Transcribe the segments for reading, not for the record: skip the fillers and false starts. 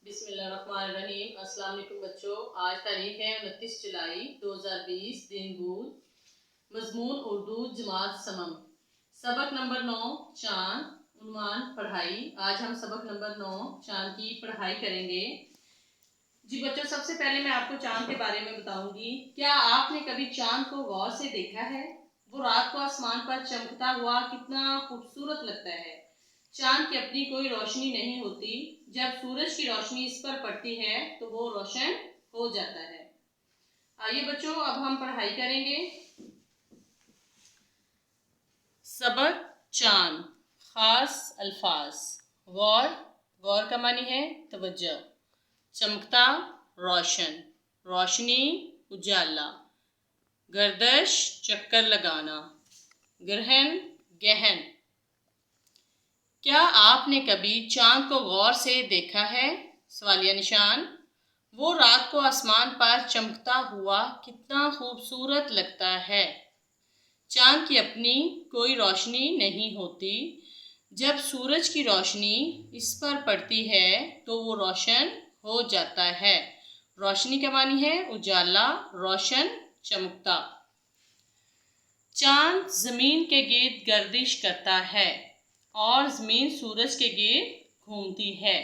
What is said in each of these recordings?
बिस्मिल्लाहिर्रहमानिर्रहीम। अस्सलाम वालेकुम बच्चों। आज तारीख है 29 जुलाई 2020, दिन बुध। मजमून उर्दू जमात समम, सबक नंबर 9 चांद। उन्वान पढ़ाई। आज हम सबक नंबर 9 चांद की पढ़ाई करेंगे। जी बच्चों, सबसे पहले मैं आपको चांद के बारे में बताऊंगी। क्या आपने कभी चांद को गौर से देखा है? वो रात को आसमान पर चमकता हुआ कितना खूबसूरत लगता है। चांद की अपनी कोई रोशनी नहीं होती। जब सूरज की रोशनी इस पर पड़ती है तो वो रोशन हो जाता है। आइए बच्चों, अब हम पढ़ाई करेंगे। सबक चांद, खास अल्फाज। गौर, गौर का मानी है तवज्जो। चमकता, रोशन, रोशनी, उजाला। गर्दश, चक्कर लगाना। ग्रहण, गहन। क्या आपने कभी चांद को गौर से देखा है? सवालिया निशान। वो रात को आसमान पर चमकता हुआ कितना खूबसूरत लगता है। चांद की अपनी कोई रोशनी नहीं होती। जब सूरज की रोशनी इस पर पड़ती है तो वो रोशन हो जाता है। रोशनी का मानी है उजाला, रोशन, चमकता। चांद जमीन के गिर्द गर्दिश करता है और जमीन सूरज के गिर्द घूमती है।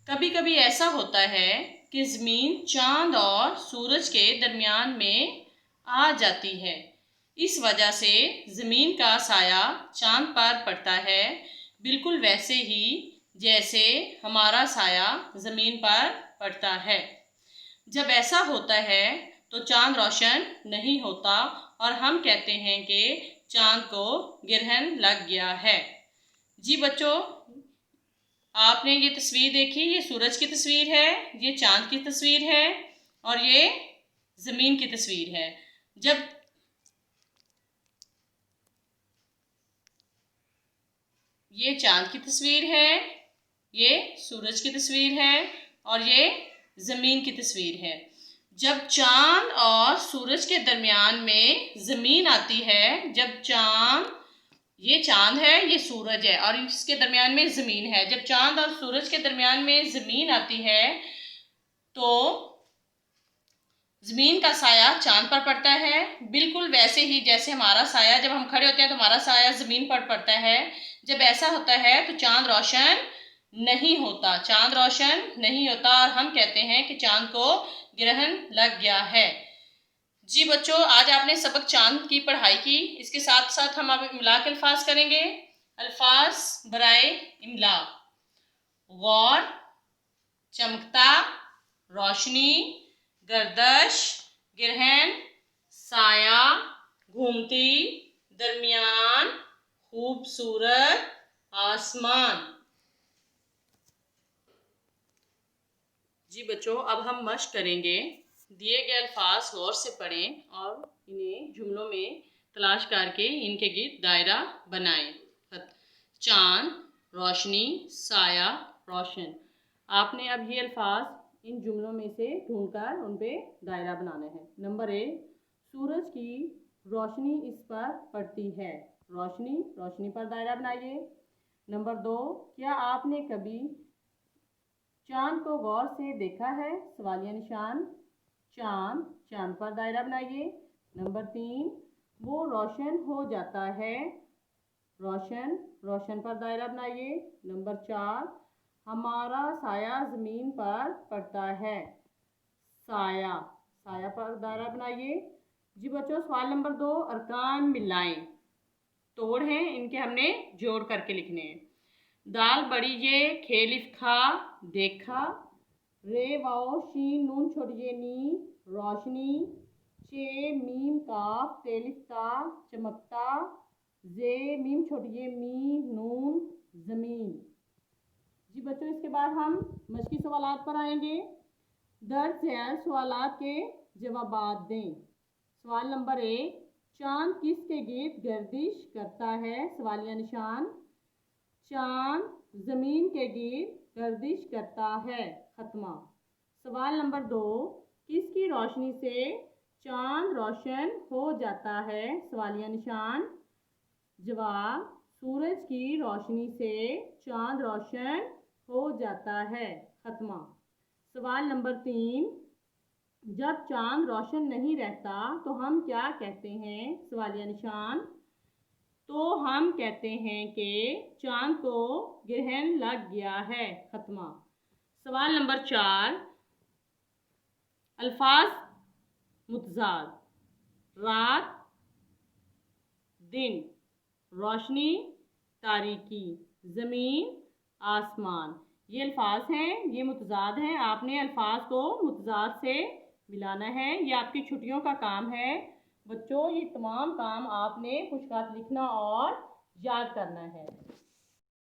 कभी कभी ऐसा होता है कि जमीन चांद और सूरज के दरमियान में आ जाती है। इस वजह से जमीन का साया चांद पर पड़ता है, बिल्कुल वैसे ही जैसे हमारा साया जमीन पर पड़ता है। जब ऐसा होता है तो चांद रोशन नहीं होता और हम कहते हैं कि चांद को ग्रहण लग गया है। जी बच्चों, आपने ये तस्वीर देखी, ये सूरज की तस्वीर है, ये चांद की तस्वीर है और ये जमीन की तस्वीर है। जब ये चांद की तस्वीर है, ये सूरज की तस्वीर है और ये जमीन की तस्वीर है। जब चांद और सूरज के दरमियान में जमीन आती है, जब चांद, ये चांद है, ये सूरज है और इसके दरमियान में जमीन है। जब चांद और सूरज के दरमियान में जमीन आती है तो जमीन का साया चांद पर पड़ता है, बिल्कुल वैसे ही जैसे हमारा साया, जब हम खड़े होते हैं तो हमारा साया जमीन पर पड़ता है। जब ऐसा होता है तो चांद रोशन नहीं होता, चांद रोशन नहीं होता और हम कहते हैं कि चांद को ग्रहण लग गया है। जी बच्चों, आज आपने सबक चांद की पढ़ाई की। इसके साथ साथ हम अब इमला के अल्फाज करेंगे। अल्फाज बराए इमला। गौर, चमकता, रोशनी, गर्दश, ग्रहण, साया, घूमती, दरमियान, खूबसूरत, आसमान। जी बच्चों, अब हम मश्क करेंगे। दिए गए अल्फाज गौर से पढ़ें और इन्हें जुमलों में तलाश करके इनके गिर्द दायरा बनाएं। चांद, रोशनी, साया, रोशन। आपने अब ये अल्फाज इन जुमलों में से ढूंढकर उन पे दायरा बनाना है। नंबर 1, सूरज की रोशनी इस पर पड़ती है। रोशनी, रोशनी पर दायरा बनाइए। नंबर 2, क्या आपने कभी चांद को गौर से देखा है? सवालिया निशान। चांद, चांद पर दायरा बनाइए। नंबर 3, वो रोशन हो जाता है। रोशन, रोशन पर दायरा बनाइए। नंबर 4, हमारा साया जमीन पर पड़ता है। साया, साया पर दायरा बनाइए। जी बच्चों, सवाल नंबर 2, अरकान मिलाएं। तोड़ हैं, इनके हमने जोड़ करके लिखने हैं। दाल बड़ी ये खेलिफ खा देखा। रे वाओ शीन नून छोड़िए नी रोशनी। चे मीम काफ तेलिफ ता चमकता। जे मीम छोड़िए मी नून जमीन। जी बच्चों, इसके बाद हम मश्की सवालात पर आएंगे। दर्ज झैल सवालात के जवाबात दें। सवाल नंबर 1, चांद किसके गिर्द गर्दिश करता है? सवालिया निशान। चांद जमीन के गिर्द गर्दिश करता है। खत्मा। सवाल नंबर 2, किसकी रोशनी से चांद रोशन हो जाता है? सवालिया निशान। जवाब, सूरज की रोशनी से चांद रोशन हो जाता है। खत्मा। सवाल नंबर 3, जब चांद रोशन नहीं रहता तो हम क्या कहते हैं? सवालिया निशान। तो हम कहते हैं कि चांद को ग्रहण लग गया है। खत्मा। सवाल नंबर 4, अल्फाज मुतजाद। रात, दिन, रोशनी, तारीकी, ज़मीन, आसमान। ये अल्फाज हैं, ये मुतजाद हैं। आपने अल्फाज को मुतजाद से मिलाना है। ये आपकी छुट्टियों का काम है बच्चों। ये तमाम काम आपने खुशखात लिखना और याद करना है।